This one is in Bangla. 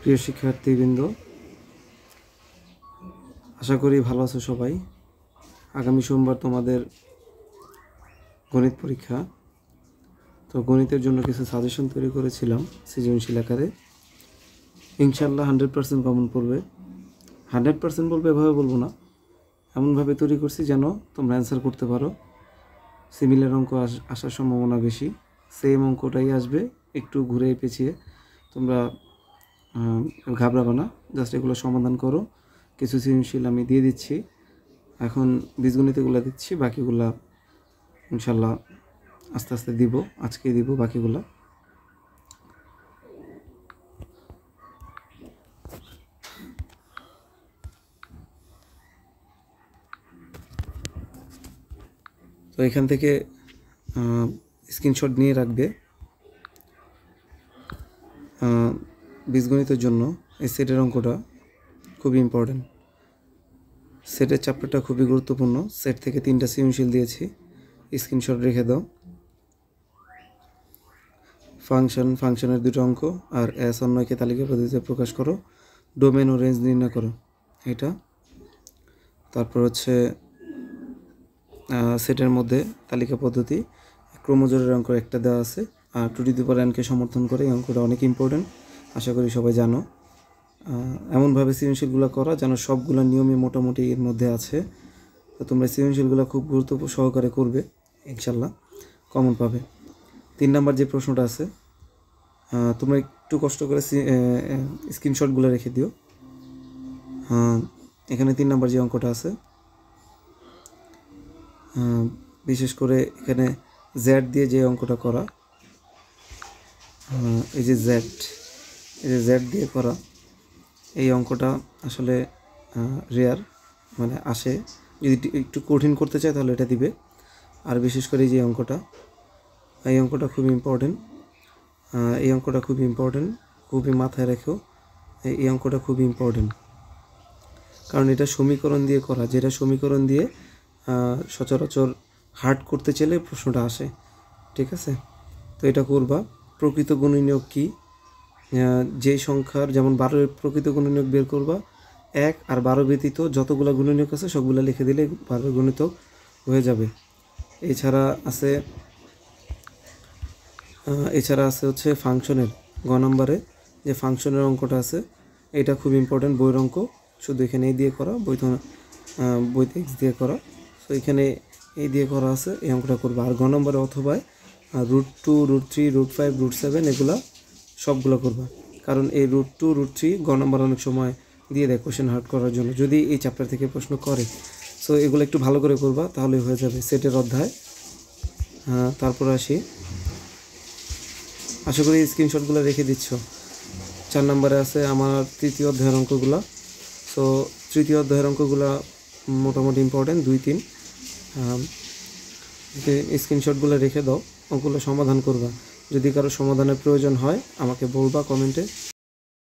প্রিয় শিক্ষার্থীবৃন্দ, আশা করি ভালো আছো সবাই। আগামী সোমবার তোমাদের গণিত পরীক্ষা। তো গণিতের জন্য কিছু সাজেশন তৈরি করেছিলাম সৃজনশীল আকারে। ইনশাল্লাহ 100% কমন পড়বে। 100% বলবে এভাবে বলবো না, এমনভাবে তৈরি করছি যেন তোমরা অ্যান্সার করতে পারো। সিমিলার অঙ্ক আসার সম্ভাবনা বেশি, সেম অঙ্কটাই আসবে, একটু ঘুরে পেঁচিয়ে। তোমরা ঘাবড়াবে না, জাস্ট এগুলো সমাধান করো। কিছু সৃজনশীল আমি দিয়ে দিচ্ছি, এখন বীজগণিতগুলো দিচ্ছি, বাকিগুলা ইনশাল্লাহ আস্তে আস্তে দিব, আজকে দিব বাকিগুলা। তো এখান থেকে স্ক্রিনশট নিয়ে রাখবে। বীজগণিতের জন্য এই সেটের অঙ্কটা খুবই ইম্পর্টেন্ট। সেটের চ্যাপ্টারটা খুবই গুরুত্বপূর্ণ। সেট থেকে 3টা সৃজনশীল দিয়েছি, স্ক্রিনশট রেখে দাও। ফাংশনের 2টা অঙ্ক, আর এস অন্যকে তালিকা পদ্ধতিতে প্রকাশ করো, ডোমেন ও রেঞ্জ নির্ণয় করো, এটা। তারপর হচ্ছে সেটের মধ্যে তালিকা পদ্ধতি, ক্রমজোড়ের অঙ্ক একটা দেওয়া আছে, আর 2n-কে সমর্থন করে। এই অঙ্কটা অনেক ইম্পর্টেন্ট, আশা করি সবাই জানো। এমনভাবে সৃজনশীলগুলো করা যেন সবগুলো নিয়মে মোটামুটি এর মধ্যে আছে। তো তোমরা সৃজনশীলগুলো খুব গুরুত্ব সহকারে করবে, ইনশাল্লাহ কমন পাবে। 3 নাম্বার যে প্রশ্নটা আছে, তোমরা একটু কষ্ট করে স্ক্রিনশটগুলো রেখে দিও। এখানে 3 নাম্বার যে অঙ্কটা আছে, বিশেষ করে এখানে জেড দিয়ে যে অঙ্কটা করা, এই যে জেড দিয়ে করা এই অঙ্কটা আসলে রেয়ার, মানে আসে। যদি একটু কঠিন করতে চায় তাহলে এটা দিবে। আর বিশেষ করে এই অঙ্কটা খুবই ইম্পর্টেন্ট। এই অঙ্কটা খুবই ইম্পর্টেন্ট, খুবই মাথায় রেখো। এই অঙ্কটা খুবই ইম্পর্টেন্ট, কারণ এটা সমীকরণ দিয়ে করা, যেটা সমীকরণ দিয়ে সচরাচর হার্ড করতে চাইলে প্রশ্নটা আসে, ঠিক আছে? তো এটা করবা। প্রকৃত গুণনীয়ক কি? যে সংখ্যার, যেমন 12-এর প্রকৃত গুণনীয়ক বের করবা। 1 আর 12 ব্যতীত যতগুলো গুণনীয়ক আছে সবগুলো লিখে দিলে 12 গুণিতক হয়ে যাবে। এছাড়া আছে হচ্ছে ফাংশনের গ নম্বরে যে ফাংশনের অঙ্কটা আছে, এটা খুব ইম্পর্টেন্ট, বইয়ের অঙ্ক। শুধু এখানে এই দিয়ে করা, বইতে এক্স দিয়ে করা। তো এখানে এই দিয়ে করা আছে, এই অঙ্কটা করবা। আর গ নম্বরে অথবা √2, √3, √5, √7 এগুলা সবগুলো করবা, কারণ এই √2, √3 গ নম্বর অনেক সময় দিয়ে দেয় কোশ্চেন হার্ড করার জন্য, যদি এই চ্যাপ্টার থেকে প্রশ্ন করে। সো এগুলো একটু ভালো করে করবা, তাহলে হয়ে যাবে সেটের অধ্যায়। তারপর আসি, আশা করি স্ক্রিনশটগুলো রেখে দিচ্ছ। 4 নম্বরে আছে আমার তৃতীয় অধ্যায়ের অঙ্কগুলো। সো তৃতীয় অধ্যায়ের অঙ্কগুলো মোটামুটি ইম্পর্টেন্ট, 2-3। স্ক্রিনশটগুলো রেখে দাও, অঙ্কগুলো সমাধান করবা। যদি কারো সমাধানের প্রয়োজন হয় আমাকে বলবা কমেন্টে।